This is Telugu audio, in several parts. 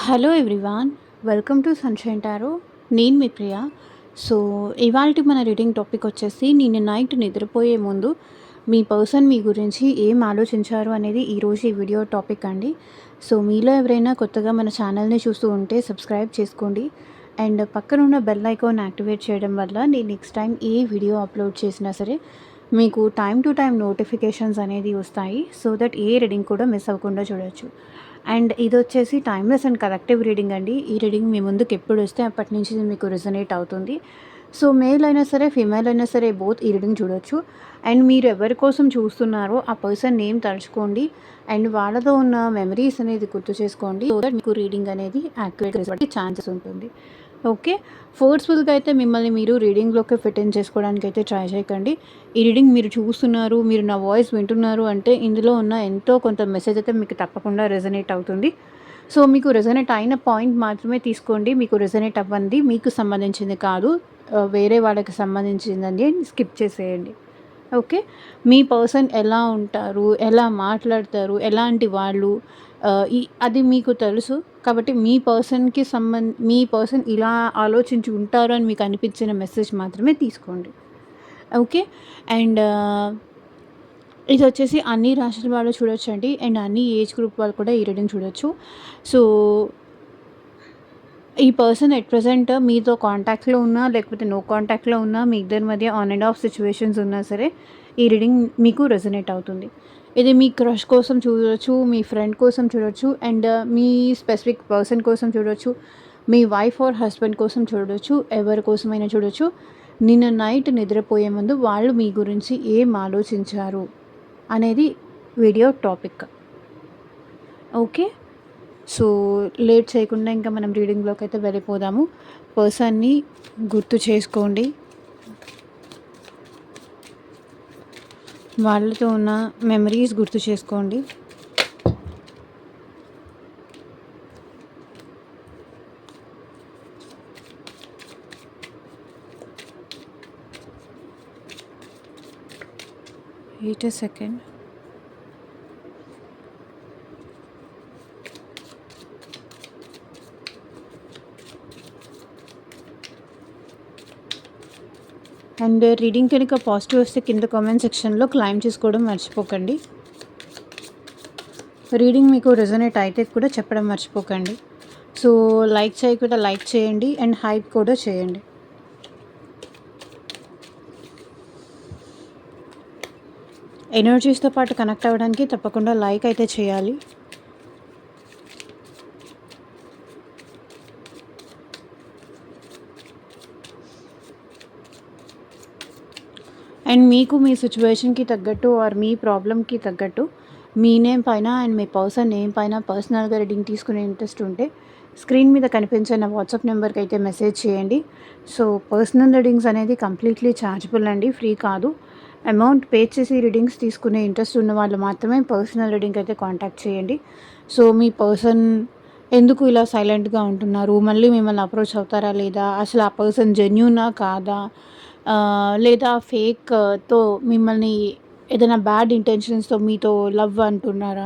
Hello everyone, welcome to sunshine tarot. నేను మీ ప్రియ. సో ఇవాల్టి మన రీడింగ్ టాపిక్ వచ్చేసి, నిన్న నైట్ నిద్రపోయే ముందు మీ పర్సన్ మీ గురించి ఏం ఆలోచించారు అనేది ఈరోజు ఈ వీడియో టాపిక్ అండి. సో మీలో ఎవరైనా కొత్తగా మన ఛానల్ని చూస్తూ ఉంటే సబ్స్క్రైబ్ చేసుకోండి అండ్ పక్కన ఉన్న బెల్ ఐకాన్ యాక్టివేట్ చేయడం వల్ల నేను నెక్స్ట్ టైం ఏ వీడియో అప్లోడ్ చేసినా సరే మీకు టైం టు టైం నోటిఫికేషన్స్ అనేది వస్తాయి. సో దట్ ఏ రీడింగ్ కూడా మిస్ అవ్వకుండా చూడొచ్చు. అండ్ ఇది వచ్చేసి టైమ్లెస్ అండ్ కలెక్టివ్ రీడింగ్ అండి. ఈ రీడింగ్ మీ ముందుకు ఎప్పుడు వస్తే అప్పటి నుంచి ఇది మీకు రెజొనేట్ అవుతుంది. సో మేల్ అయినా సరే, ఫీమేల్ అయినా సరే బోత్ ఈ రీడింగ్ చూడొచ్చు. అండ్ మీరు ఎవరి కోసం చూస్తున్నారో ఆ పర్సన్ నేమ్ తలుచుకోండి అండ్ వాళ్ళతో ఉన్న మెమరీస్ అనేది గుర్తు చేసుకోండి. సో దట్ మీకు రీడింగ్ అనేది యాక్యురేట్ ఛాన్సెస్ ఉంటుంది. ఓకే, ఫోర్స్ఫుల్గా అయితే మిమ్మల్ని మీరు రీడింగ్లోకి ఫిట్ ఇన్ చేసుకోవడానికి అయితే ట్రై చేయకండి. ఈ రీడింగ్ మీరు చూస్తున్నారు, మీరు నా వాయిస్ వింటున్నారు అంటే ఇందులో ఉన్న ఎంతో కొంత మెసేజ్ అయితే మీకు తప్పకుండా రెజొనేట్ అవుతుంది. సో మీకు రెజొనేట్ అయిన పాయింట్ మాత్రమే తీసుకోండి. మీకు రెజొనేట్ అవ్వండి మీకు సంబంధించింది కాదు, వేరే వాళ్ళకి సంబంధించిందని స్కిప్ చేసేయండి. ఓకే, మీ పర్సన్ ఎలా ఉంటారు, ఎలా మాట్లాడతారు, ఎలాంటి వాళ్ళు, అది మీకు తెలుసు. కాబట్టి మీ పర్సన్ ఇలా ఆలోచించి ఉంటారు అని మీకు అనిపించిన మెసేజ్ మాత్రమే తీసుకోండి. ఓకే, అండ్ ఇది వచ్చేసి అన్ని రాశుల వాళ్ళు చూడొచ్చండి అండ్ అన్ని ఏజ్ గ్రూప్ వాళ్ళు కూడా ఈ రీడింగ్ చూడొచ్చు. సో ఈ పర్సన్ ఎట్ ప్రెజెంట్ మీతో కాంటాక్ట్లో ఉన్నా లేకపోతే నో కాంటాక్ట్లో ఉన్నా, మీ ఇద్దరి మధ్య ఆన్ అండ్ ఆఫ్ సిచ్యువేషన్స్ ఉన్నా సరే ఈ రీడింగ్ మీకు రెజొనేట్ అవుతుంది. ఇది మీ క్రష్ కోసం చూడొచ్చు, మీ ఫ్రెండ్ కోసం చూడొచ్చు అండ్ మీ స్పెసిఫిక్ పర్సన్ కోసం చూడొచ్చు, మీ వైఫ్ ఆర్ హస్బెండ్ కోసం చూడొచ్చు, ఎవరి కోసమైనా చూడొచ్చు. నిన్న నైట్ నిద్రపోయే ముందు వాళ్ళు మీ గురించి ఏం ఆలోచించారు అనేది video topic. Okay, so late చేయకుండా ఇంకా మనం రీడింగ్లోకి అయితే వెళ్ళిపోదాము. పర్సన్ని గుర్తు చేసుకోండి, వాళ్ళతో ఉన్న మెమరీస్ గుర్తు చేసుకోండి. Wait a second. And reading కనుక పాజిటివ్ వస్తే కింద కామెంట్ సెక్షన్లో క్లైమ్ చేసుకోవడం మర్చిపోకండి. రీడింగ్ మీకు రెజొనేట్ అయితే కూడా చెప్పడం మర్చిపోకండి. సో లైక్ చేయకుండా లైక్ చేయండి అండ్ హైప్ కూడా చేయండి. ఎనర్జీస్తో పాటు కనెక్ట్ అవ్వడానికి తప్పకుండా లైక్ అయితే చేయాలి. అండ్ మీకు మీ సిచ్యువేషన్కి తగ్గట్టు ఆర్ మీ ప్రాబ్లమ్కి తగ్గట్టు మీ నేమ్ పైన అండ్ మీ పర్సన్ నేమ్ పైన పర్సనల్గా రీడింగ్ తీసుకునే ఇంట్రెస్ట్ ఉంటే స్క్రీన్ మీద కనిపించే నా వాట్సాప్ నెంబర్కి అయితే మెసేజ్ చేయండి. సో పర్సనల్ రీడింగ్స్ అనేది కంప్లీట్లీ ఛార్జబుల్ అండి, ఫ్రీ కాదు. అమౌంట్ పే చేసి రీడింగ్స్ తీసుకునే ఇంట్రెస్ట్ ఉన్న వాళ్ళు మాత్రమే పర్సనల్ రీడింగ్ అయితే కాంటాక్ట్ చేయండి. సో మీ పర్సన్ ఎందుకు ఇలా సైలెంట్గా ఉంటున్నారు, మళ్ళీ మిమ్మల్ని అప్రోచ్ అవుతారా లేదా, అసలు ఆ పర్సన్ జెన్యూనా కాదా, లేదా ఫేక్తో మిమ్మల్ని ఏదైనా బ్యాడ్ ఇంటెన్షన్స్తో మీతో లవ్ అంటున్నారా.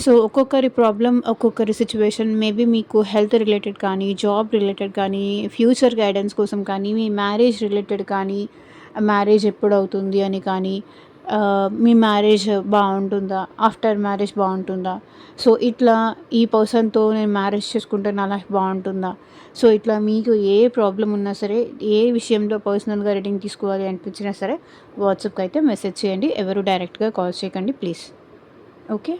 సో ఒక్కొక్కరి ప్రాబ్లం, ఒక్కొక్కరి సిచ్యువేషన్, మేబీ మీకు హెల్త్ రిలేటెడ్ కానీ, జాబ్ రిలేటెడ్ కానీ, ఫ్యూచర్ గైడెన్స్ కోసం కానీ, మీ మ్యారేజ్ రిలేటెడ్ కానీ, మ్యారేజ్ ఎప్పుడు అవుతుంది అని కానీ, మీ మ్యారేజ్ బాగుంటుందా, ఆఫ్టర్ మ్యారేజ్ బాగుంటుందా, సో ఇట్లా ఈ పర్సన్తో నేను మ్యారేజ్ చేసుకుంటే నా లైఫ్ బాగుంటుందా. సో ఇట్లా మీకు ఏ ప్రాబ్లం ఉన్నా సరే, ఏ విషయంలో పర్సనల్గా రీడింగ్ తీసుకోవాలి అనిపించినా సరే వాట్సాప్కి అయితే మెసేజ్ చేయండి. ఎవరు డైరెక్ట్గా కాల్ చేయకండి please. Okay,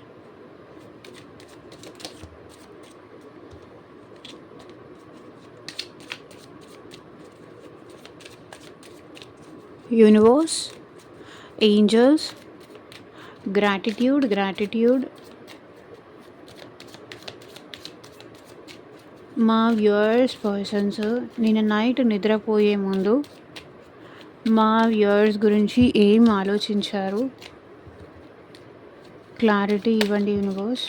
universe, angels, gratitude. మా వ్యూయర్స్ పర్సన్స్ నిన్న నైట్ నిద్రపోయే ముందు మా వ్యూయర్స్ గురించి ఏం ఆలోచించారు, క్లారిటీ ఇవ్వండి యూనివర్స్.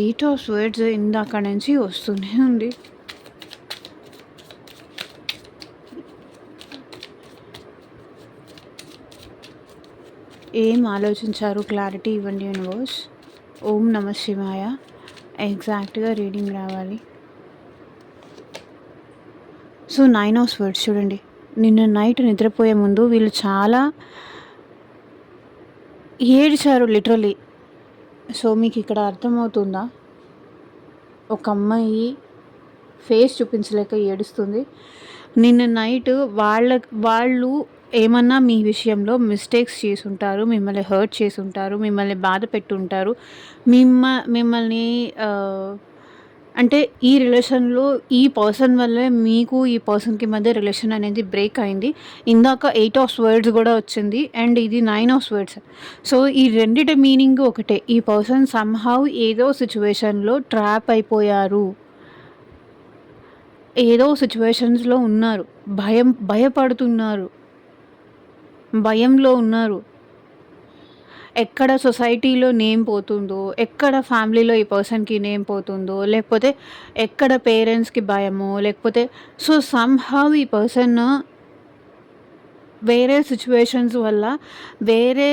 8 ఆఫ్ స్వర్డ్స్ ఇందాక నుంచి వస్తూనే ఉంది. ఏం ఆలోచించారు, క్లారిటీ ఇవ్వండి యూనివర్స్. ఓం నమ శివాయ. ఎగ్జాక్ట్‌గా రీడింగ్ రావాలి. సో, 9 ఆఫ్ స్వర్డ్స్ చూడండి. నిన్న నైట్ నిద్రపోయే ముందు వీళ్ళు చాలా ఏడ్చారు లిటరల్లీ. సో, మీకిక్కడ అర్థమవుతుందా? ఒక అమ్మాయి ఫేస్ చూపించలేక ఏడుస్తుంది. నిన్న నైట్ వాళ్ళు ఏమన్నా మీ విషయంలో మిస్టేక్స్ చేసుంటారు. మిమ్మల్ని హర్ట్ చేసుంటారు. మిమ్మల్ని బాధ పెట్టుంటారు. మిమ్మల్ని అంటే ఈ రిలేషన్‌లో ఈ పర్సన్ వల్లే మీకు ఈ పర్సన్‌కి మధ్య రిలేషన్ అనేది బ్రేక్ అయింది. ఇందాక 8 ఆఫ్ స్వర్డ్స్ గూడా వచ్చింది. అండ్ ఇది 9 ఆఫ్ స్వర్డ్స్. సో, ఈ రెండిటి మీనింగ్ ఒకటే. ఈ పర్సన్ సమ్‌హౌ ఏదో సిట్యుయేషన్‌లో ట్రాప్ అయిపోయారు. ఏదో సిట్యుయేషన్స్‌లో ఉన్నారు. భయపడుతున్నారు. భయంలో ఉన్నారు. ఎక్కడ సొసైటీలో నేమ్ పోతుందో, ఎక్కడ ఫ్యామిలీలో ఈ పర్సన్‌కి నేమ్ పోతుందో, లేకపోతే ఎక్కడ పేరెంట్స్‌కి భయమో, లేకపోతే సో, సమ్‌హౌ ఈ పర్సన్ వేరే సిట్యుయేషన్స్ వల్ల వేరే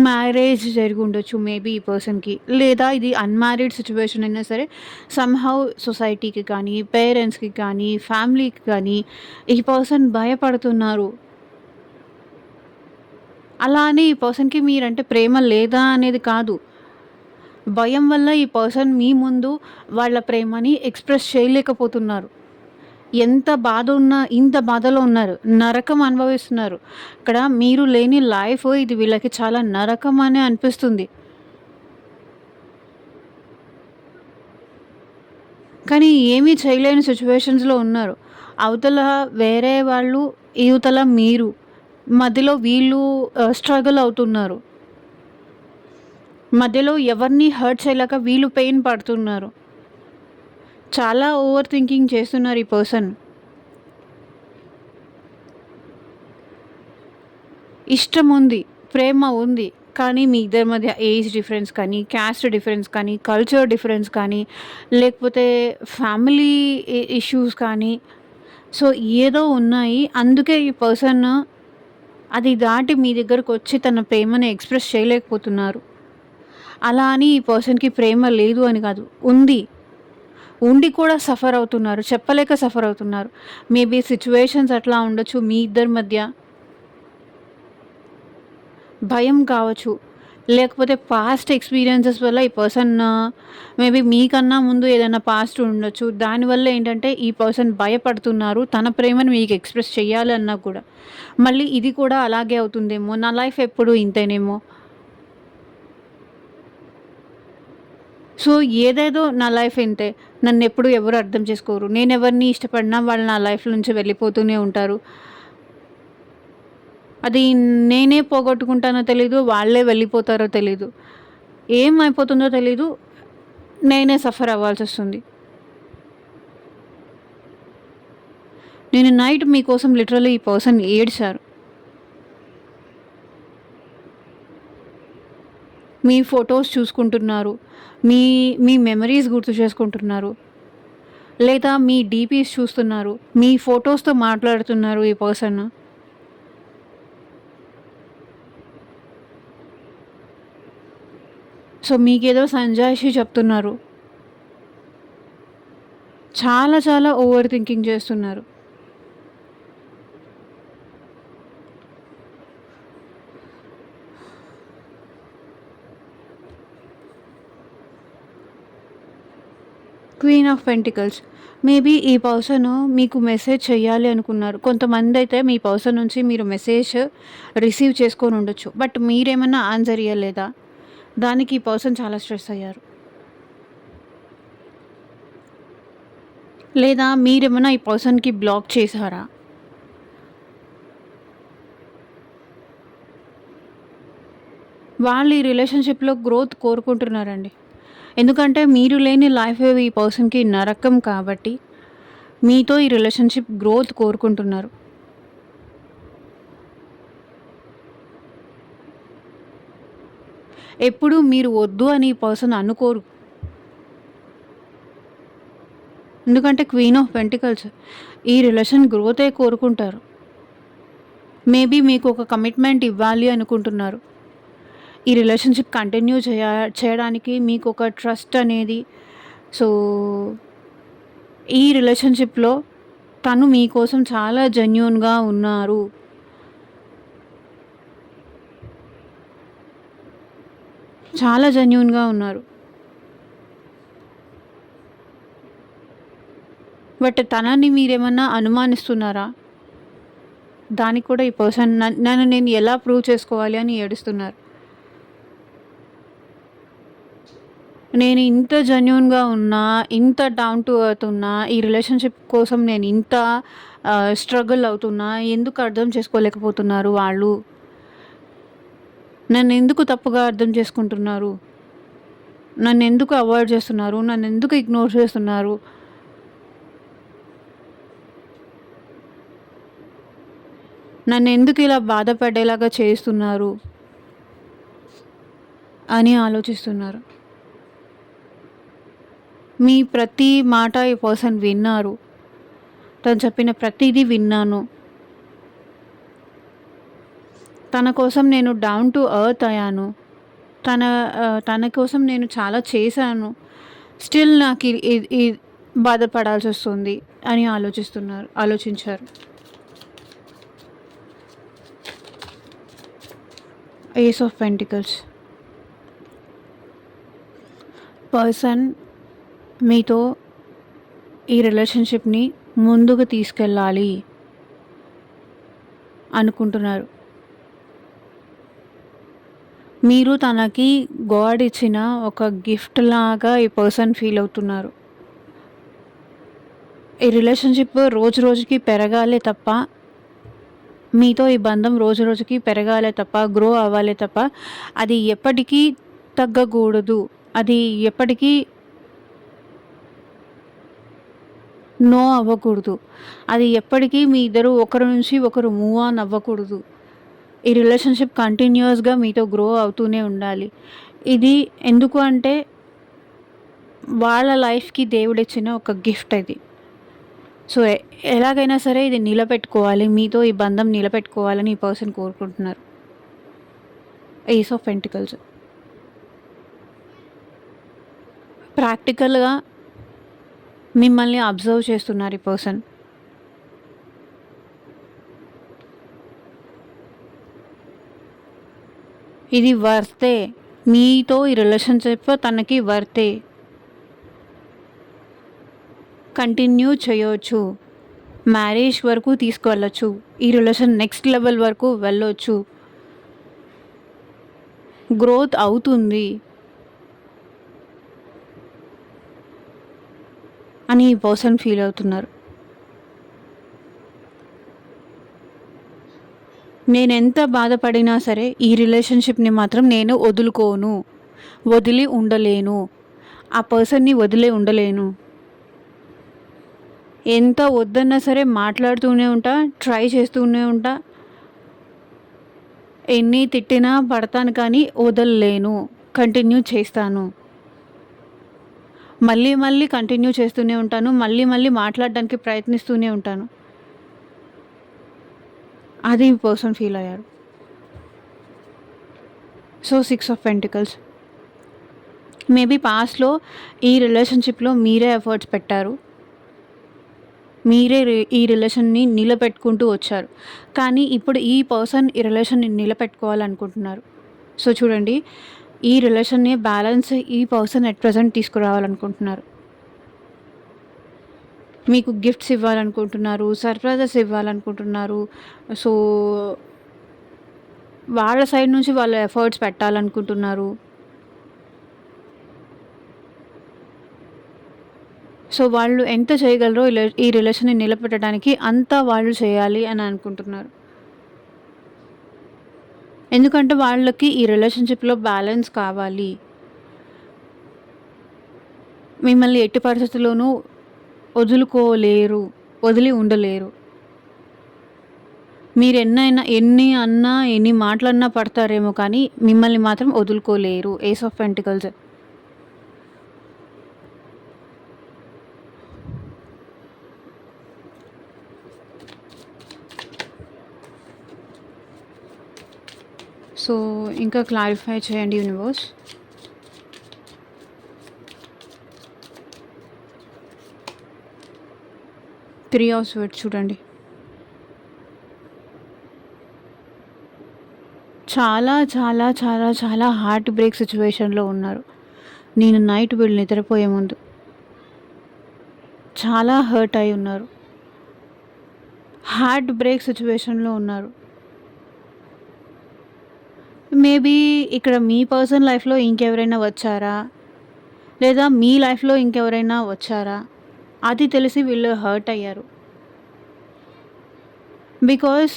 మ్యారేజ్ జరిగుండొచ్చు మేబీ ఈ పర్సన్‌కి. లేదా ఇది అన్‌మ్యారీడ్ సిట్యుయేషన్ అయినా సరే సమ్‌హౌ సొసైటీకి కానీ, పేరెంట్స్‌కి కానీ, ఫ్యామిలీకి కానీ ఈ పర్సన్ భయపడుతున్నారు. అలా అని ఈ పర్సన్‌కి మీరంటే ప్రేమ లేదా అనేది కాదు. భయం వల్ల ఈ పర్సన్ మీ ముందు వాళ్ళ ప్రేమని ఎక్స్‌ప్రెస్ చేయలేకపోతున్నారు. ఎంత బాధ ఉన్నా ఇంత బాధలో ఉన్నారు. నరకం అనుభవిస్తున్నారు. ఇక్కడ మీరు లేని లైఫ్ ఇది వీళ్ళకి చాలా నరకం అనే అనిపిస్తుంది. కానీ ఏమీ చేయలేని సిట్యుయేషన్స్‌లో ఉన్నారు. అవతల వేరే వాళ్ళు, ఇవతల మీరు. మధ్యలో వీళ్ళు స్ట్రగుల్ అవుతున్నారు. మధ్యలో ఎవరిని హర్ట్ చేయలేక వీళ్ళు పెయిన్ పడుతున్నారు. చాలా ఓవర్ థింకింగ్ చేస్తున్నారు ఈ పర్సన్. ఇష్టం ఉంది, ప్రేమ ఉంది. కానీ మీ ఇద్దరి మధ్య ఏజ్ డిఫరెన్స్ కానీ, క్యాస్ట్ డిఫరెన్స్ కానీ, కల్చర్ డిఫరెన్స్ కానీ, లేకపోతే ఫ్యామిలీ ఇష్యూస్ కానీ, సో ఏదో ఉన్నాయి. అందుకే ఈ పర్సన్ అది దాటి మీ దగ్గరకొచ్చి తన ప్రేమని ఎక్స్‌ప్రెస్ చేయలేకపోతున్నారు. అలా అని ఈ పర్సన్‌కి ప్రేమ లేదు అని కాదు. ఉంది. ఉండి కూడా సఫర్ అవుతున్నారు. చెప్పలేక సఫర్ అవుతున్నారు. మేబీ సిట్యుయేషన్స్ అట్లా ఉండొచ్చు మీ ఇద్దరి మధ్య. భయం కావచ్చు. లేకపోతే పాస్ట్ ఎక్స్‌పీరియన్సెస్ వల్ల ఈ పర్సన్ మేబీ మీకన్నా ముందు ఏదైనా పాస్ట్ ఉండొచ్చు. దానివల్ల ఏంటంటే ఈ పర్సన్ భయపడుతున్నారు. తన ప్రేమను మీకు ఎక్స్‌ప్రెస్ చేయాలి అన్నా కూడా. మళ్ళీ ఇది కూడా అలాగే అవుతుందేమో. నా లైఫ్ ఎప్పుడు ఇంతేనేమో. సో, ఏదేదో నా లైఫ్ ఇంతే. నన్నెప్పుడు ఎవరు అర్థం చేసుకోరు. నేనెవరిని ఇష్టపడినా వాళ్ళు నా లైఫ్ నుంచి వెళ్ళిపోతూనే ఉంటారు. అది నేనే పోగొట్టుకుంటానో తెలీదు. వాళ్ళే వెళ్ళిపోతారో తెలీదు. ఏమైపోతుందో తెలీదు. నేనే సఫర్ అవ్వాల్సొస్తుంది. నేను నైట్ మీకోసం లిటరల్లీ ఈ పర్సన్ ఏడ్చారు. మీ ఫోటోస్ చూసుకుంటున్నారు. మీ మీ మెమరీస్ గుర్తు చేసుకుంటున్నారు. లేదా మీ డీపీస్ చూస్తున్నారు. మీ ఫోటోస్‌తో మాట్లాడుతున్నారు ఈ పర్సన్. సో, మీకేదో సంజాయిషీ చెప్తున్నారు. చాలా చాలా ఓవర్ థింకింగ్ చేస్తున్నారు. Queen of pentacles. మేబీ ఈ పర్సన్ మీకు మెసేజ్ చేయాలి అనుకున్నారు. కొంతమందైతే మీ పర్సన్ నుంచి మీరు మెసేజ్ రిసీవ్ చేసుకొని ఉండొచ్చు. బట్ మీరేమన్నా ఆన్సర్ ఇయ్యలేదా? దానికి ఈ పర్సన్ చాలా స్ట్రెస్ అయ్యారు. లేదా మీరేమన్నా ఈ పర్సన్‌కి బ్లాక్ చేశారా? వాళ్ళు ఈ రిలేషన్‌షిప్‌లో గ్రోత్ కోరుకుంటున్నారండి. ఎందుకంటే మీరు లేని లైఫ్ ఈ పర్సన్‌కి నరకం కాబట్టి, మీతో ఈ రిలేషన్‌షిప్ గ్రోత్ కోరుకుంటున్నారు. ఎప్పుడూ మీరు వద్దు అని ఈ పర్సన్ అనుకోరు. ఎందుకంటే క్వీన్ ఆఫ్ పెంటికల్స్ ఈ రిలేషన్ గ్రోతే కోరుకుంటారు. మేబీ మీకు ఒక కమిట్మెంట్ ఇవ్వాలి అనుకుంటున్నారు. ఈ రిలేషన్‌షిప్ కంటిన్యూ చేయడానికి మీకొక ట్రస్ట్ అనేది సో, ఈ రిలేషన్‌షిప్‌లో తను మీకోసం చాలా జెన్యూన్‌గా ఉన్నారు. చాలా జెన్యూన్‌గా ఉన్నారు. బట్ తనని మీరేమన్నా అనుమానిస్తున్నారా? దానికి కూడా ఈ పర్సన్ నన్ను నేను ఎలా ప్రూవ్ చేసుకోవాలి అని ఏడుస్తున్నారు. నేను ఇంత జెన్యూన్‌గా ఉన్నా, ఇంత డౌన్ టు ఎర్త్ ఉన్నా, ఈ రిలేషన్‌షిప్ కోసం నేను ఇంత స్ట్రగుల్ అవుతున్నా, ఎందుకు అర్థం చేసుకోలేకపోతున్నారు వాళ్ళు? నన్నెందుకు తప్పుగా అర్థం చేసుకుంటున్నారు? నన్నెందుకు అవాయిడ్ చేస్తున్నారు? నన్నెందుకు ఇగ్నోర్ చేస్తున్నారు? నన్నెందుకు ఇలా బాధపడేలాగా చేస్తున్నారు? అని ఆలోచిస్తున్నారు. మీ ప్రతి మాట ఈ పర్సన్ విన్నారు. తను చెప్పిన ప్రతీదీ విన్నాను. తన కోసం నేను డౌన్ టు ఎర్త్ అయ్యాను. తన కోసం నేను చాలా చేశాను. స్టిల్ నాకు ఈ బాధపడాల్సొస్తుంది అని ఆలోచించారు. ఏస్ ఆఫ్ పెంటికల్స్. పర్సన్ మీతో ఈ రిలేషన్‌షిప్‌ని ముందుకు తీసుకెళ్ళాలి అనుకుంటున్నారు. మీరు తనకి గాడ్ ఇచ్చిన ఒక గిఫ్ట్ లాగా ఈ పర్సన్ ఫీల్ అవుతున్నారు. ఈ రిలేషన్‌షిప్ రోజు రోజుకి పెరగాలే తప్ప, మీతో ఈ బంధం రోజు రోజుకి పెరగాలే తప్ప, గ్రో అవ్వాలే తప్ప, అది ఎప్పటికీ తగ్గకూడదు. అది ఎప్పటికీ నో అవ్వకూడదు. అది ఎప్పటికీ మీ ఇద్దరు ఒకరి నుంచి ఒకరు మూవ్ ఆన్ అవ్వకూడదు. ఈ రిలేషన్‌షిప్ కంటిన్యూయస్‌గా మీతో గ్రో అవుతూనే ఉండాలి. ఇది ఎందుకు అంటే వాళ్ళ లైఫ్‌కి దేవుడిచ్చిన ఒక గిఫ్ట్ ఇది. సో, ఎలాగైనా సరే ఇది నిలబెట్టుకోవాలి. మీతో ఈ బంధం నిలబెట్టుకోవాలని ఈ పర్సన్ కోరుకుంటున్నారు. Ace of pentacles. ప్రాక్టికల్‌గా మిమ్మల్ని అబ్జర్వ్ చేస్తున్నారు ఈ పర్సన్. ఇది వర్తే. మీతో ఈ రిలేషన్‌షిప్ తనకి వర్తే. కంటిన్యూ చేయొచ్చు. మ్యారేజ్ వరకు తీసుకువెళ్ళొచ్చు. ఈ రిలేషన్ నెక్స్ట్ లెవెల్ వరకు వెళ్ళొచ్చు. గ్రోత్ అవుతుంది అని ఈ పర్సన్ ఫీల్ అవుతున్నారు. నేనెంత బాధపడినా సరే ఈ రిలేషన్‌షిప్‌ని మాత్రం నేను వదులుకోను. వదిలి ఉండలేను. ఆ పర్సన్‌ని వదిలి ఉండలేను. ఎంత వద్దన్నా సరే మాట్లాడుతూనే ఉంటా. ట్రై చేస్తూనే ఉంటా. ఎన్ని తిట్టినా పడతాను కానీ వదలలేను. కంటిన్యూ చేస్తాను. మళ్ళీ మళ్ళీ కంటిన్యూ చేస్తూనే ఉంటాను. మళ్ళీ మళ్ళీ మాట్లాడడానికి ప్రయత్నిస్తూనే ఉంటాను. అది ఈ పర్సన్ ఫీల్ అయ్యారు. So, 6 of pentacles. మేబీ పాస్ట్‌లో ఈ రిలేషన్‌షిప్‌లో మీరే ఎఫర్ట్స్ పెట్టారు. మీరే ఈ రిలేషన్‌ని నిలబెట్టుకుంటూ వచ్చారు. కానీ ఇప్పుడు ఈ పర్సన్ ఈ రిలేషన్‌ని నిలబెట్టుకోవాలనుకుంటున్నారు. సో, చూడండి ఈ రిలేషన్‌ని బ్యాలెన్స్ ఈ పర్సన్ ఎట్ ప్రెజెంట్ తీసుకురావాలనుకుంటున్నారు. మీకు గిఫ్ట్స్ ఇవ్వాలనుకుంటున్నారు. సర్ప్రైజెస్ ఇవ్వాలనుకుంటున్నారు. సో, వాళ్ళ సైడ్ నుంచి వాళ్ళు ఎఫర్ట్స్ పెట్టాలనుకుంటున్నారు. సో, వాళ్ళు ఎంత చేయగలరో ఈ రిలేషన్‌ని నిలబెట్టడానికి అంతా వాళ్ళు చేయాలి అని అనుకుంటున్నారు. ఎందుకంటే వాళ్ళకి ఈ రిలేషన్‌షిప్‌లో బ్యాలెన్స్ కావాలి. మిమ్మల్ని ఎట్టి పరిస్థితుల్లోనూ వదులుకోలేరు. వదిలి ఉండలేరు. ఎన్ని అన్నా, ఎన్ని మాటలన్నా పడతారేమో కానీ మిమ్మల్ని మాత్రం వదులుకోలేరు. Ace of pentacles. సో, ఇంకా క్లారిఫై చేయండి యూనివర్స్. 3 ఆఫ్ స్వర్డ్స్ చూడండి. చాలా, చాలా, చాలా, చాలా హార్ట్ బ్రేక్ సిట్యుయేషన్‌లో ఉన్నారు. నేను నైట్ వీళ్ళు నిద్రపోయే ముందు. చాలా హర్ట్ అయి ఉన్నారు. హార్ట్ బ్రేక్ సిట్యుయేషన్‌లో ఉన్నారు. మేబీ ఇక్కడ మీ పర్సన్ లైఫ్‌లో ఇంకెవరైనా వచ్చారా? లేదా మీ లైఫ్‌లో ఇంకెవరైనా వచ్చారా? అది తెలిసి వీళ్ళు హర్ట్ అయ్యారు. బికాస్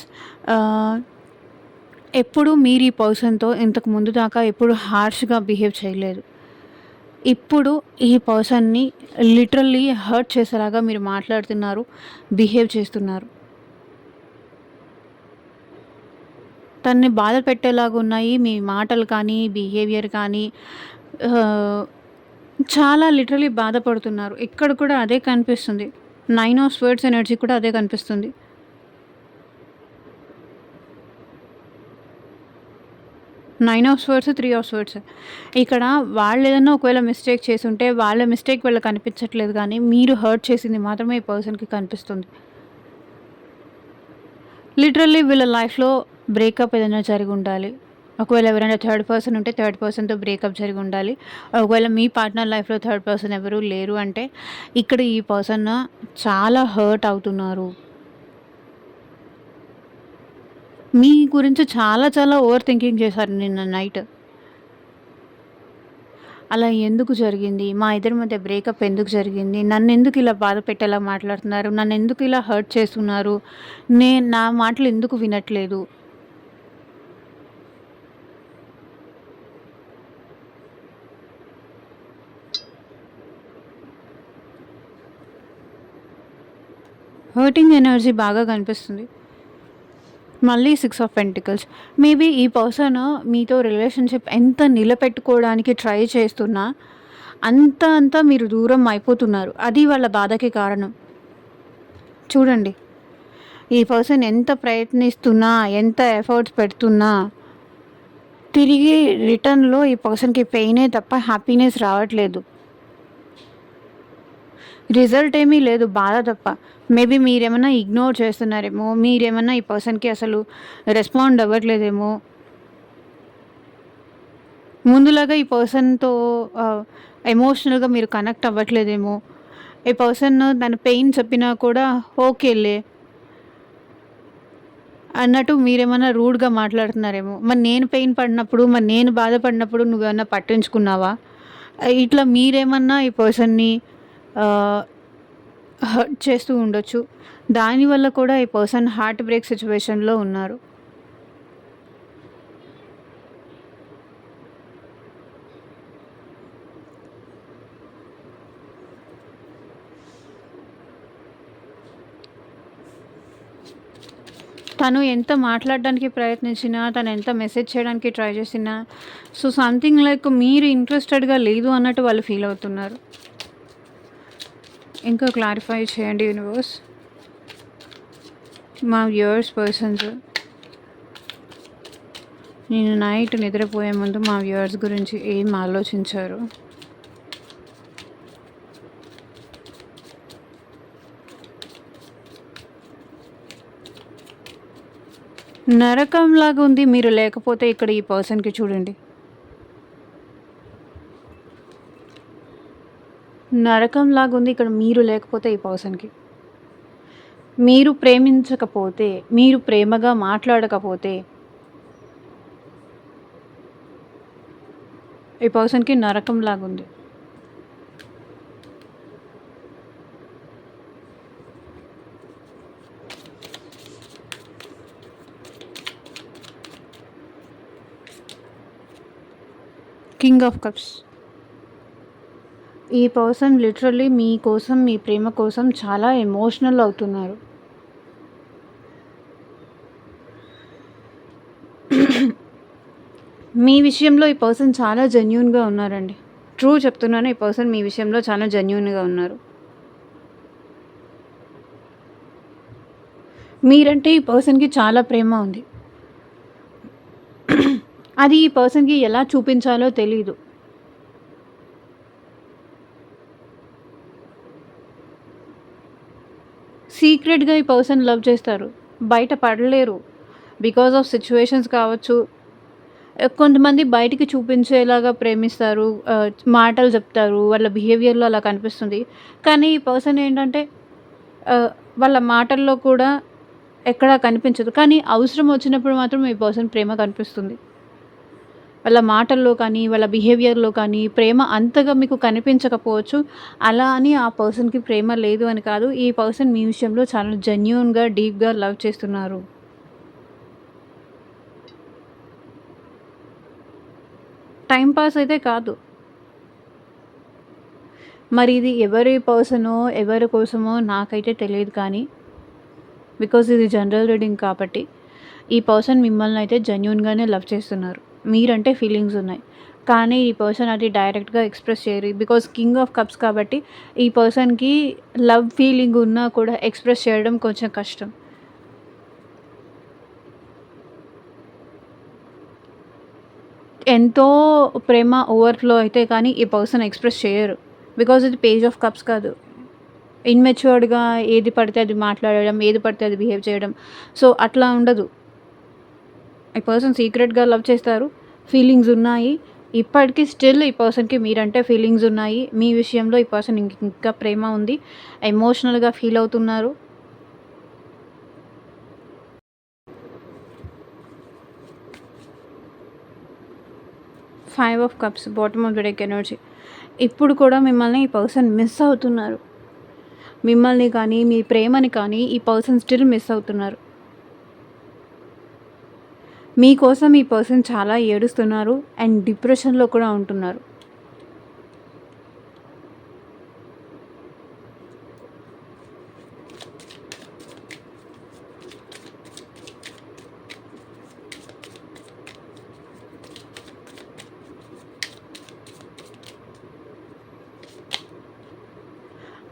ఎప్పుడు మీరు ఈ పర్సన్‌తో ఇంతకు ముందు దాకా ఎప్పుడు హార్ష్‌గా బిహేవ్ చేయలేదు. ఇప్పుడు ఈ పర్సన్‌ని లిటరల్లీ హర్ట్ చేసేలాగా మీరు మాట్లాడుతున్నారు, బిహేవ్ చేస్తున్నారు. తనని బాధ పెట్టేలాగా ఉన్నాయి మీ మాటలు కానీ, బిహేవియర్ కానీ. చాలా లిటరల్లీ బాధపడుతున్నారు. ఇక్కడ కూడా అదే కనిపిస్తుంది. 9 ఆఫ్ స్వర్డ్స్ ఎనర్జీ కూడా అదే కనిపిస్తుంది. Nine of swords, 3 of swords. ఇక్కడ వాళ్ళేదన్నా ఒకవేళ మిస్టేక్ చేసుంటే వాళ్ళ మిస్టేక్ వీళ్ళకి కనిపించట్లేదు కానీ, మీరు హర్ట్ చేసింది మాత్రమే ఈ పర్సన్‌కి కనిపిస్తుంది. లిటరల్లీ వీళ్ళ లైఫ్‌లో బ్రేకప్ ఏదైనా జరిగుండాలి. ఒకవేళ ఎవరైనా థర్డ్ పర్సన్ ఉంటే థర్డ్ పర్సన్‌తో బ్రేకప్ జరిగుండాలి. ఒకవేళ మీ పార్ట్నర్ లైఫ్‌లో థర్డ్ పర్సన్ ఎవరు లేరు అంటే, ఇక్కడ ఈ పర్సన్ చాలా హర్ట్ అవుతున్నారు. మీ గురించి చాలా చాలా ఓవర్ థింకింగ్ చేశారు నిన్న నైట్. అలా ఎందుకు జరిగింది? మా ఇద్దరి మధ్య బ్రేకప్ ఎందుకు జరిగింది? నన్నెందుకు ఇలా బాధ పెట్టేలా మాట్లాడుతున్నారు? నన్నెందుకు ఇలా హర్ట్ చేస్తున్నారు? నా మాటలు ఎందుకు వినట్లేదు? హర్టింగ్ ఎనర్జీ బాగా కనిపిస్తుంది. మళ్ళీ 6 ఆఫ్ పెంటికల్స్. మేబీ ఈ పర్సన్ మీతో రిలేషన్‌షిప్ ఎంత నిలబెట్టుకోవడానికి ట్రై చేస్తున్నా, అంతా మీరు దూరం అయిపోతున్నారు. అది వాళ్ళ బాధకి కారణం. చూడండి. ఈ పర్సన్ ఎంత ప్రయత్నిస్తున్నా, ఎంత ఎఫర్ట్స్ పెడుతున్నా, తిరిగి రిటర్న్‌లో ఈ పర్సన్‌కి పెయినే తప్ప హ్యాపీనెస్ రావట్లేదు. రిజల్ట్ ఏమీ లేదు, బాధ తప్ప. మేబీ మీరేమన్నా ఇగ్నోర్ చేస్తున్నారేమో, మీరేమన్నా ఈ పర్సన్‌కి అసలు రెస్పాండ్ అవ్వట్లేదేమో. ముందులాగా ఈ పర్సన్‌తో ఎమోషనల్‌గా మీరు కనెక్ట్ అవ్వట్లేదేమో. ఈ పర్సన్ తన పెయిన్ చెప్పినా కూడా ఓకేలే అన్నట్టు మీరేమన్నా రూడ్‌గా మాట్లాడుతున్నారేమో. మరి నేను పెయిన్ పడినప్పుడు, మరి నేను బాధపడినప్పుడు నువ్వేమన్నా పట్టించుకున్నావా? ఇట్లా మీరేమన్నా ఈ పర్సన్‌ని ఆహ్, హర్ట్ చేస్తూ ఉండొచ్చు. దానివల్ల కూడా ఈ పర్సన్ హార్ట్ బ్రేక్ సిట్యుయేషన్‌లో ఉన్నారు. తను ఎంత మాట్లాడడానికి ప్రయత్నించినా, తను ఎంత మెసేజ్ చేయడానికి ట్రై చేసినా, సో సంథింగ్ లైక్ మీరు ఇంట్రెస్టెడ్‌గా లేదు అన్నట్టు వాళ్ళు ఫీల్ అవుతున్నారు. ఇంకా క్లారిఫై చేయండి యూనివర్స్. మా వ్యూవర్స్ పర్సన్స్ నేను నైట్ నిద్రపోయే ముందు మా వ్యూవర్స్ గురించి ఏం ఆలోచించారు? నరకంలాగా ఉంది మీరు లేకపోతే ఇక్కడ ఈ పర్సన్‌కి చూడండి. నరకంలాగా ఉంది ఇక్కడ మీరు లేకపోతే ఈ పర్సన్‌కి. మీరు ప్రేమించకపోతే, మీరు ప్రేమగా మాట్లాడకపోతే ఈ పర్సన్‌కి నరకంలాగా ఉంది. King of cups. ఈ పర్సన్ లిటరల్లీ మీకోసం, మీ ప్రేమ కోసం చాలా ఎమోషనల్ అవుతున్నారు. మీ విషయంలో ఈ పర్సన్ చాలా జెన్యూన్‌గా ఉన్నారండి. ట్రూ చెప్తున్నాను, ఈ పర్సన్ మీ విషయంలో చాలా జెన్యూన్‌గా ఉన్నారు. మీరంటే ఈ పర్సన్‌కి చాలా ప్రేమ ఉంది. అది ఈ పర్సన్‌కి ఎలా చూపించాలో తెలీదు. సీక్రెట్‌గా ఈ పర్సన్ లవ్ చేస్తారు. బయట పడలేరు. బికాస్ ఆఫ్ సిట్యుయేషన్స్ కావచ్చు. కొంతమంది బయటికి చూపించేలాగా ప్రేమిస్తారు. మాటలు చెప్తారు. వాళ్ళ బిహేవియర్‌లో అలా కనిపిస్తుంది. కానీ ఈ పర్సన్ ఏంటంటే ఆహ్, వాళ్ళ మాటల్లో కూడా ఎక్కడా కనిపించదు. కానీ అవసరం వచ్చినప్పుడు మాత్రం ఈ పర్సన్ ప్రేమ కనిపిస్తుంది. వాళ్ళ మాటల్లో కానీ, వాళ్ళ బిహేవియర్‌లో కానీ ప్రేమ అంతగా మీకు కనిపించకపోవచ్చు. అలా అని ఆ పర్సన్‌కి ప్రేమ లేదు అని కాదు. ఈ పర్సన్ మీ విషయంలో చాలా జెన్యూన్‌గా, డీప్‌గా లవ్ చేస్తున్నారు. టైమ్ పాస్ అయితే కాదు. మరి ఇది ఎవరి పర్సనో, ఎవరి కోసమో నాకైతే తెలీదు కానీ, బికాజ్ ఇది జనరల్ రీడింగ్ కాబట్టి, ఈ పర్సన్ మిమ్మల్నయితే జెన్యూన్‌గానే లవ్ చేస్తున్నారు. మీరంటే ఫీలింగ్స్ ఉన్నాయి. కానీ ఈ పర్సన్ అది డైరెక్ట్‌గా ఎక్స్‌ప్రెస్ చేయరు. బికాజ్ కింగ్ ఆఫ్ కప్స్ కాబట్టి, ఈ పర్సన్‌కి లవ్ ఫీలింగ్ ఉన్నా కూడా ఎక్స్‌ప్రెస్ చేయడం కొంచెం కష్టం. ఎంతో ప్రేమ ఓవర్‌ఫ్లో అయితే కానీ ఈ పర్సన్ ఎక్స్‌ప్రెస్ చేయరు. బికాజ్ ఇది పేజ్ ఆఫ్ కప్స్ కాదు. ఇమ్మెచ్యూర్డ్‌గా ఏది పడితే అది మాట్లాడడం, ఏది పడితే అది బిహేవ్ చేయడం. సో, అట్లా ఉండదు. ఈ పర్సన్ సీక్రెట్‌గా లవ్ చేస్తారు. ఫీలింగ్స్ ఉన్నాయి. ఇప్పటికి స్టిల్ ఈ పర్సన్‌కి మీరంటే ఫీలింగ్స్ ఉన్నాయి. మీ విషయంలో ఈ పర్సన్ ఇంకా ప్రేమ ఉంది. ఎమోషనల్‌గా ఫీల్ అవుతున్నారు. Five of cups bottom of the deck energy. ఇప్పుడు కూడా మిమ్మల్ని ఈ పర్సన్ మిస్ అవుతున్నారు. మిమ్మల్ని కానీ, మీ ప్రేమని కానీ ఈ పర్సన్ స్టిల్ మిస్ అవుతున్నారు. మీకోసం ఈ పర్సన్ చాలా ఏడుస్తున్నారు అండ్ డిప్రెషన్‌లో కూడా ఉంటున్నారు.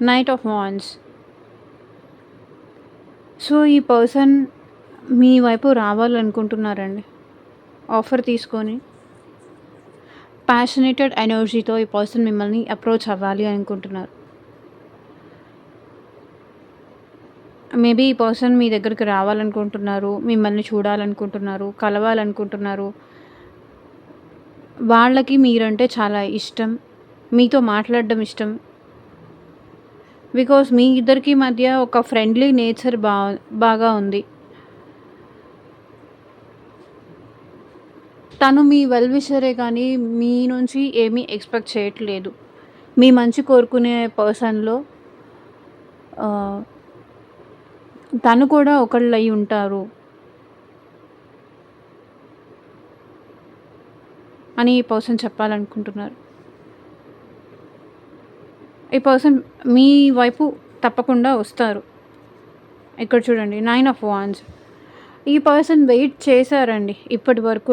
Knight of wands. సో, ఈ పర్సన్ మీ వైపు రావాలనుకుంటున్నారండి. ఆఫర్ తీసుకొని ప్యాషనేటెడ్ ఎనర్జీతో ఈ పర్సన్ మిమ్మల్ని అప్రోచ్ అవ్వాలి అనుకుంటున్నారు. మేబీ ఈ పర్సన్ మీ దగ్గరికి రావాలనుకుంటున్నారు. మిమ్మల్ని చూడాలనుకుంటున్నారు. కలవాలనుకుంటున్నారు. వాళ్ళకి మీరంటే చాలా ఇష్టం. మీతో మాట్లాడడం ఇష్టం. బికాజ్ మీ ఇద్దరికి మధ్య ఒక ఫ్రెండ్లీ నేచర్ బాగా ఉంది. తను మీ వెల్ విషరే కానీ మీ నుంచి ఏమీ ఎక్స్‌పెక్ట్ చేయట్లేదు. మీ మంచి కోరుకునే పర్సన్‌లో ఆహ్, తను కూడా ఒకళ్ళై ఉంటారు అని ఈ పర్సన్ చెప్పాలనుకుంటున్నారు. ఈ పర్సన్ మీ వైపు తప్పకుండా వస్తారు. ఇక్కడ చూడండి 9 ఆఫ్ వాండ్స్. ఈ పర్సన్ వెయిట్ చేశారండి ఇప్పటి వరకు.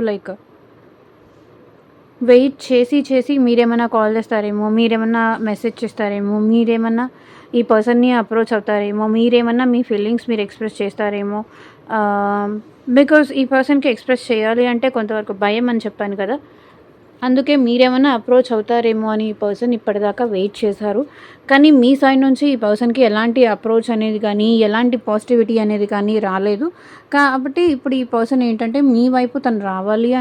వెయిట్ చేసి మీరేమన్నా కాల్ చేస్తారేమో, మీరేమన్నా మెసేజ్ చేస్తారేమో, మీరేమన్నా ఈ పర్సన్‌ని అప్రోచ్ అవుతారేమో, మీరేమన్నా మీ ఫీలింగ్స్ మీరు ఎక్స్‌ప్రెస్ చేస్తారేమో. బికాజ్ ఈ పర్సన్‌కి ఎక్స్‌ప్రెస్ చేయాలి అంటే కొంతవరకు భయం అని చెప్పాను కదా! అందుకే మీరేమన్నా అప్రోచ్ అవుతారేమో అని ఈ పర్సన్ ఇప్పటిదాకా వెయిట్ చేశారు. కానీ మీ సైడ్ నుంచి ఈ పర్సన్‌కి ఎలాంటి అప్రోచ్ అనేది కానీ, ఎలాంటి పాజిటివిటీ అనేది కానీ రాలేదు. కాబట్టి ఇప్పుడు ఈ పర్సన్ ఏంటంటే మీ వైపు తను రావాలి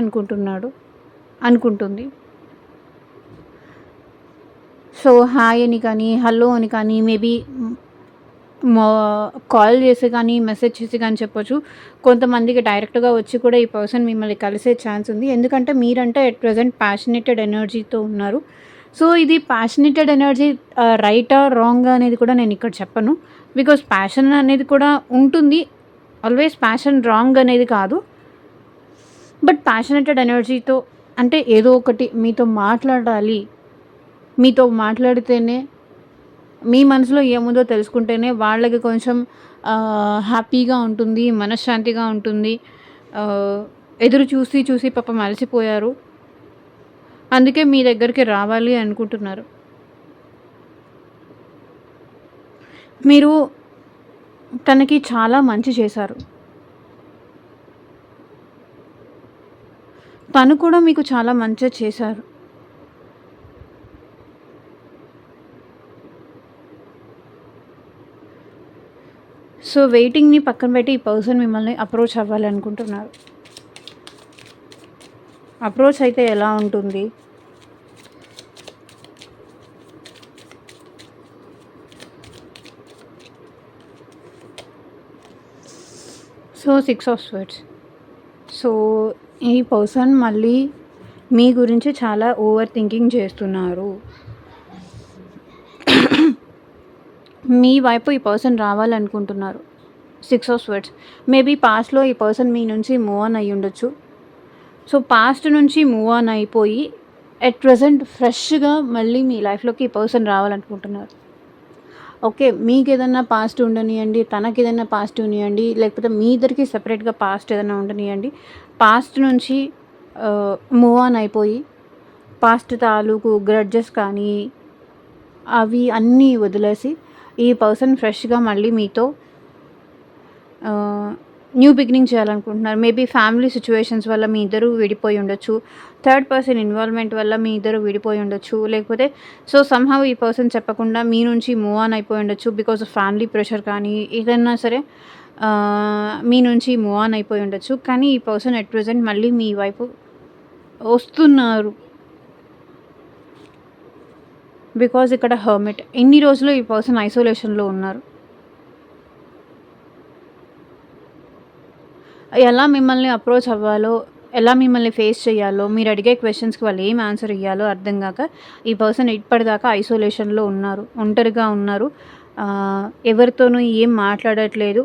అనుకుంటుంది. సో, హాయ్ అని కానీ, హలో అని కానీ, మేబీ మో కాల్ చేసి కానీ, మెసేజ్ చేసి కానీ చెప్పొచ్చు. కొంతమందికి డైరెక్ట్‌గా వచ్చి కూడా ఈ పర్సన్ మిమ్మల్ని కలిసే ఛాన్స్ ఉంది. ఎందుకంటే మీరంటే ఎట్ ప్రెజెంట్ ప్యాషనేటెడ్ ఎనర్జీతో ఉన్నారు. సో, ఇది ప్యాషనేటెడ్ ఎనర్జీ రైటా? రాంగా? అనేది కూడా నేను ఇక్కడ చెప్పను. బికాజ్ ప్యాషన్ అనేది కూడా ఉంటుంది. ఆల్వేస్ ప్యాషన్ రాంగ్ అనేది కాదు. బట్ ప్యాషనేటెడ్ ఎనర్జీతో అంటే ఏదో ఒకటి మీతో మాట్లాడాలి. మీతో మాట్లాడితేనే మీ మనసులో ఏముందో తెలుసుకుంటేనే వాళ్ళకి కొంచెం హ్యాపీగా ఉంటుంది. మనశ్శాంతిగా ఉంటుంది. ఆహ్, ఎదురు చూసి పాపం అలసిపోయారు. అందుకే మీ దగ్గరికి రావాలి అనుకుంటున్నారు. మీరు తనకి చాలా మంచి చేశారు. తను కూడా మీకు చాలా మంచే చేశారు. సో, వెయిటింగ్‌ని పక్కన పెట్టి ఈ పర్సన్ మిమ్మల్ని అప్రోచ్ అవ్వాలనుకుంటున్నారు. అప్రోచ్ అయితే ఎలా ఉంటుంది? So, 6 of swords. సో, ఈ పర్సన్ మళ్ళీ మీ గురించి చాలా ఓవర్ థింకింగ్ చేస్తున్నారు. మీ వైపు ఈ పర్సన్ రావాలనుకుంటున్నారు. 6 of swords. మేబీ పాస్ట్‌లో ఈ పర్సన్ మీ నుంచి మూవ్ ఆన్ అయ్యి ఉండొచ్చు. సో, పాస్ట్ నుంచి మూవ్ ఆన్ అయిపోయి ఎట్ ప్రెజెంట్ ఫ్రెష్‌గా మళ్ళీ మీ లైఫ్‌లోకి ఈ పర్సన్ రావాలనుకుంటున్నారు. ఓకే. మీకేదన్నా పాస్ట్ ఉండనియండి, తనకేదన్నా పాస్ట్ ఉన్నియండి, లేకపోతే మీ ఇద్దరికి సెపరేట్‌గా పాస్ట్ ఏదైనా ఉండనియండి. పాస్ట్ నుంచి మూవ్ ఆన్ అయిపోయి, పాస్ట్ తాలూకు గ్రడ్జెస్ కానీ, అవి అన్నీ వదిలేసి, ఈ పర్సన్ ఫ్రెష్‌గా మళ్ళీ మీతో న్యూ బిగినింగ్ చేయాలనుకుంటున్నారు. మేబీ ఫ్యామిలీ సిచ్యువేషన్స్ వల్ల మీ ఇద్దరు విడిపోయి ఉండొచ్చు. థర్డ్ పర్సన్ ఇన్వాల్వ్‌మెంట్ వల్ల మీ ఇద్దరు విడిపోయి ఉండొచ్చు. లేకపోతే సో, సమ్‌హౌ ఈ పర్సన్ చెప్పకుండా మీ నుంచి మూవ్ ఆన్ అయిపోయి ఉండొచ్చు. బికాస్ ఆఫ్ ఫ్యామిలీ ప్రెషర్ కానీ, ఏదన్నా సరే మీ నుంచి మూవ్ ఆన్ అయిపోయి ఉండొచ్చు. కానీ ఈ పర్సన్ ఎట్ ప్రెజెంట్ మళ్ళీ మీ వైపు వస్తున్నారు. బికాజ్ ఇక్కడ హర్మిట్. ఇన్ని రోజులు ఈ పర్సన్ ఐసోలేషన్‌లో ఉన్నారు. ఎలా మిమ్మల్ని అప్రోచ్ అవ్వాలో, ఎలా మిమ్మల్ని ఫేస్ చేయాలో, మీరు అడిగే క్వెషన్స్‌కి వాళ్ళు ఏం ఆన్సర్ ఇయ్యాలో అర్థం గాక ఈ పర్సన్ ఇప్పటిదాకా ఐసోలేషన్‌లో ఉన్నారు. ఒంటరిగా ఉన్నారు. ఎవరితోనూ ఏం మాట్లాడట్లేదు.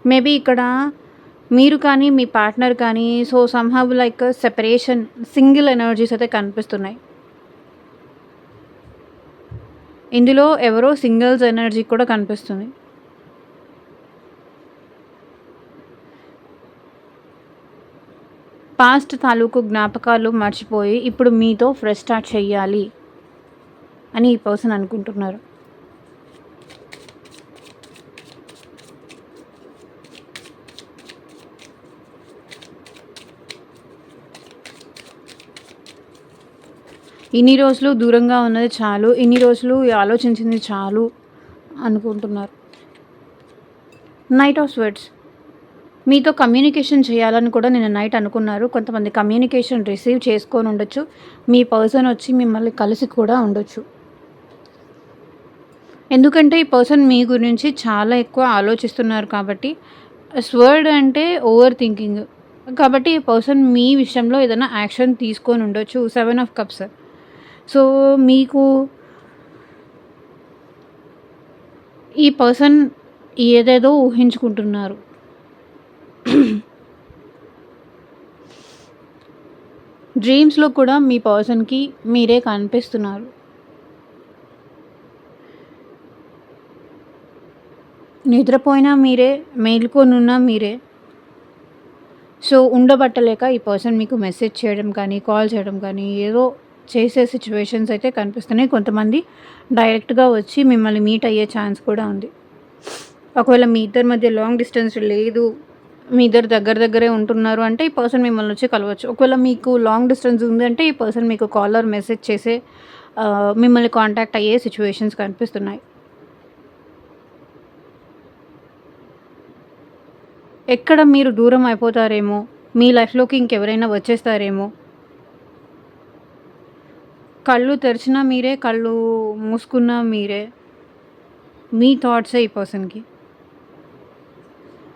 మేబీ ఇక్కడ మీరు కానీ, మీ పార్ట్నర్ కానీ so, somehow like separation, single energies అయితే కనిపిస్తున్నాయి. ఇందులో ఎవరో సింగిల్స్ ఎనర్జీ కూడా కనిపిస్తుంది. పాస్ట్ తాలూకు జ్ఞాపకాలు మర్చిపోయి ఇప్పుడు మీతో ఫ్రెష్ స్టార్ట్ చెయ్యాలి అని ఈ పర్సన్ అనుకుంటున్నారు. ఇన్ని రోజులు దూరంగా ఉన్నది చాలు, ఇన్ని రోజులు ఆలోచించింది చాలు అనుకుంటున్నారు. Knight of swords. మీతో కమ్యూనికేషన్ చేయాలని కూడా నిన్న నైట్ అనుకున్నారు. కొంతమంది కమ్యూనికేషన్ రిసీవ్ చేసుకొని ఉండొచ్చు. మీ పర్సన్ వచ్చి మిమ్మల్ని కలిసి కూడా ఉండొచ్చు. ఎందుకంటే ఈ పర్సన్ మీ గురించి చాలా ఎక్కువ ఆలోచిస్తున్నారు కాబట్టి. స్వర్డ్ అంటే ఓవర్ థింకింగ్. కాబట్టి ఈ పర్సన్ మీ విషయంలో ఏదైనా యాక్షన్ తీసుకొని ఉండొచ్చు. 7 ఆఫ్ కప్స్. సో, మీకు ఈ పర్సన్ ఏదేదో ఊహించుకుంటున్నారు. డ్రీమ్స్‌లో కూడా మీ పర్సన్‌కి మీరే కనిపిస్తున్నారు. నిద్రపోయినా మీరే, మేలుకొనున్నా మీరే. సో, ఉండబట్టలేక ఈ పర్సన్ మీకు మెసేజ్ చేయడం కానీ, కాల్ చేయడం కానీ, ఏదో చేసే సిచ్యువేషన్స్ అయితే కనిపిస్తున్నాయి. కొంతమంది డైరెక్ట్‌గా వచ్చి మిమ్మల్ని మీట్ అయ్యే ఛాన్స్ కూడా ఉంది. ఒకవేళ మీ ఇద్దరి మధ్య లాంగ్ డిస్టెన్స్ లేదు, మీ ఇద్దరు దగ్గరే ఉంటున్నారు అంటే ఈ పర్సన్ మిమ్మల్ని వచ్చి కలవచ్చు. ఒకవేళ మీకు లాంగ్ డిస్టెన్స్ ఉందంటే ఈ పర్సన్ మీకు కాల్ ఆర్ మెసేజ్ చేసే మిమ్మల్ని కాంటాక్ట్ అయ్యే సిచ్యువేషన్స్ కనిపిస్తున్నాయి. ఎక్కడ మీరు దూరం అయిపోతారేమో, మీ లైఫ్‌లోకి ఇంకెవరైనా వచ్చేస్తారేమో. కళ్ళు తెరిచినా మీరే, కళ్ళు మూసుకున్నా మీరే. మీ థాట్సే ఈ పర్సన్‌కి.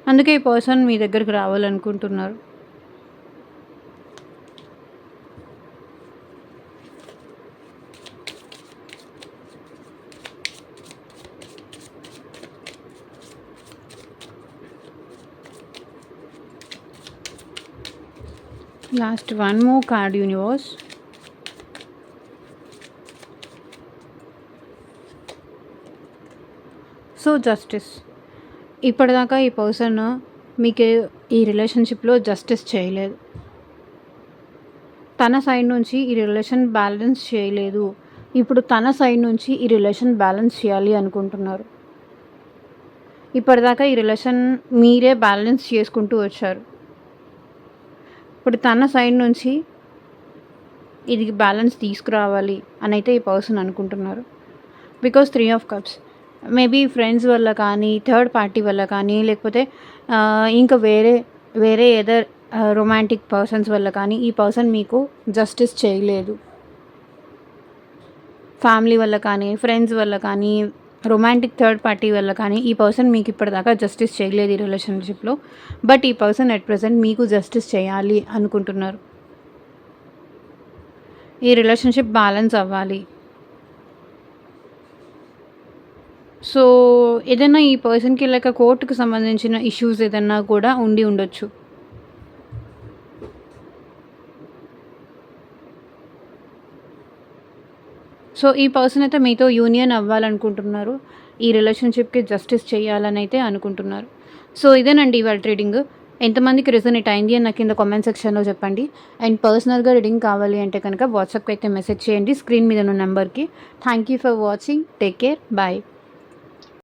అందుకే ఈ పర్సన్ మీ దగ్గరికి రావాలనుకుంటున్నారు. Last one more card universe. So, justice. ఇప్పటిదాకా ఈ పర్సన్ మీకు ఈ రిలేషన్షిప్‌లో జస్టిస్ చేయలేదు. తన సైడ్ నుంచి ఈ రిలేషన్ బ్యాలెన్స్ చేయలేదు. ఇప్పుడు తన సైడ్ నుంచి ఈ రిలేషన్ బ్యాలెన్స్ చేయాలి అనుకుంటున్నారు. ఇప్పటిదాకా ఈ రిలేషన్ మీరే బ్యాలెన్స్ చేసుకుంటూ వచ్చారు. ఇప్పుడు తన సైడ్ నుంచి ఇది బ్యాలెన్స్ తీసుకురావాలి అని అయితే ఈ పర్సన్ అనుకుంటున్నారు. Because 3 of cups maybe friends వల్ల కానీ, థర్డ్ పార్టీ వల్ల కానీ, లేకపోతే ఇంకా వేరే వేరే ఎదర్ రొమాంటిక్ పర్సన్స్ వల్ల కానీ ఈ పర్సన్ మీకు జస్టిస్ చేయలేదు. ఫ్యామిలీ వల్ల కానీ, ఫ్రెండ్స్ వల్ల కానీ, రొమాంటిక్ థర్డ్ పార్టీ వల్ల కానీ ఈ పర్సన్ మీకు ఇప్పటిదాకా జస్టిస్ చేయలేదు ఈ రిలేషన్షిప్లో. బట్ ఈ పర్సన్ ఎట్ ప్రెజెంట్ మీకు జస్టిస్ చేయాలి అనుకుంటున్నారు. ఈ రిలేషన్షిప్ బ్యాలెన్స్ అవ్వాలి. సో ఏదైనా ఈ పర్సన్కి లైక్ కోర్టుకు సంబంధించిన ఇష్యూస్ ఏదన్నా కూడా ఉండి ఉండొచ్చు. సో ఈ పర్సన్ అయితే మీతో యూనియన్ అవ్వాలనుకుంటున్నారు. ఈ రిలేషన్షిప్కి జస్టిస్ చేయాలని అయితే అనుకుంటున్నారు. సో ఇదేనండి ఇవాళ రీడింగ్. ఎంతమందికి రిజనేట్ అయింది అని నాకు కింద కామెంట్ సెక్షన్లో చెప్పండి. అండ్ పర్సనల్గా రీడింగ్ కావాలి అంటే కనుక వాట్సాప్కి అయితే మెసేజ్ చేయండి స్క్రీన్ మీద ఉన్న నెంబర్కి. Thank you for watching. Take care. Bye.